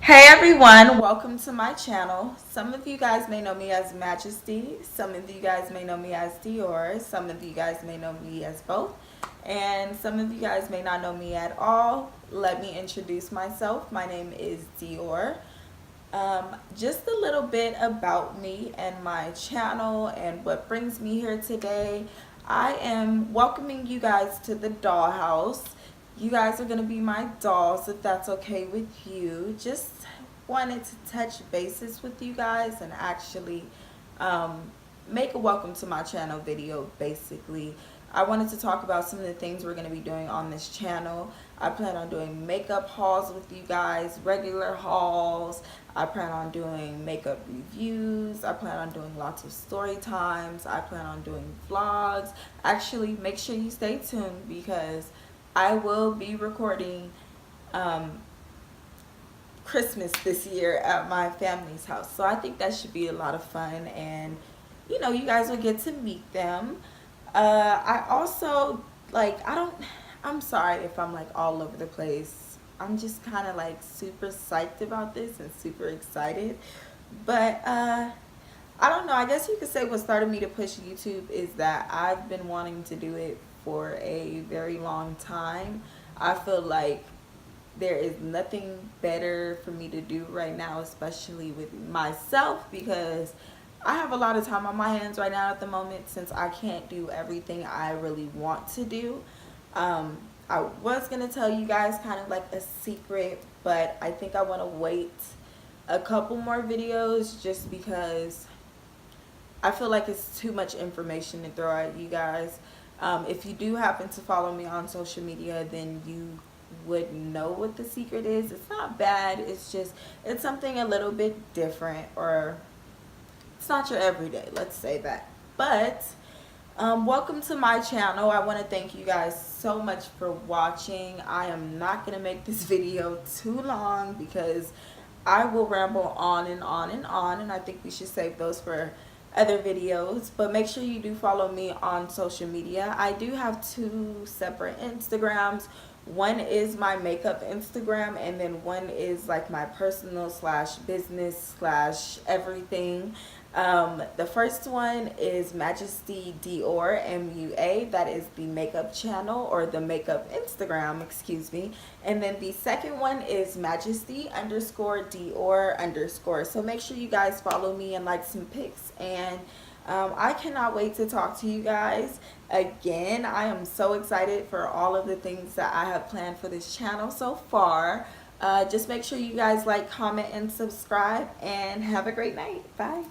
Hey everyone, welcome to my channel. Some of you guys may know me as Majesty, some of you guys may know me as Dior, some of you guys may know me as both, and some of you guys may not know me at all. Let me introduce myself. My name is Dior. Just a little bit about me and my channel and what brings me here today. I am welcoming you guys to the dollhouse. You guys are going to be my dolls if that's okay with you. Just wanted to touch bases with you guys and actually um, make a welcome to my channel video basically. I wanted to talk about some of the things we're going to be doing on this channel. I plan on doing makeup hauls with you guys, regular hauls. I plan on doing makeup reviews. I plan on doing lots of story times. I plan on doing vlogs. Actually, make sure you stay tuned because I will be recording Christmas this year at my family's house. So I think that should be a lot of fun, and you know, you guys will get to meet them. I also I'm sorry if I'm like all over the place. I'm just kind of like super psyched about this and super excited. But I don't know. I guess you could say what started me to push YouTube is that I've been wanting to do it for a very long time. I feel like there is nothing better for me to do right now, especially with myself, because I have a lot of time on my hands right now at the moment since I can't do everything I really want to do. I was going to tell you guys kind of like a secret, but I think I want to wait a couple more videos just because I feel like it's too much information to throw at you guys. If you do happen to follow me on social media, then you would know what the secret is. It's not bad. It's something a little bit different, or it's not your everyday, let's say that. But welcome to my channel. I want to thank you guys so much for watching. I am not going to make this video too long because I will ramble on and on and on, and I think we should save those for other videos. But make sure you do follow me on social media. I do have two separate Instagrams. One is my makeup Instagram, and then one is like my personal slash business slash everything. The first one is Majesty Dior MUA. That is the makeup channel, or the makeup Instagram, excuse me. And then the second one is Majesty underscore Dior underscore. So make sure you guys follow me and like some pics. And I cannot wait to talk to you guys again. I am so excited for all of the things that I have planned for this channel so far. Just make sure you guys like, comment, and subscribe, and have a great night. Bye.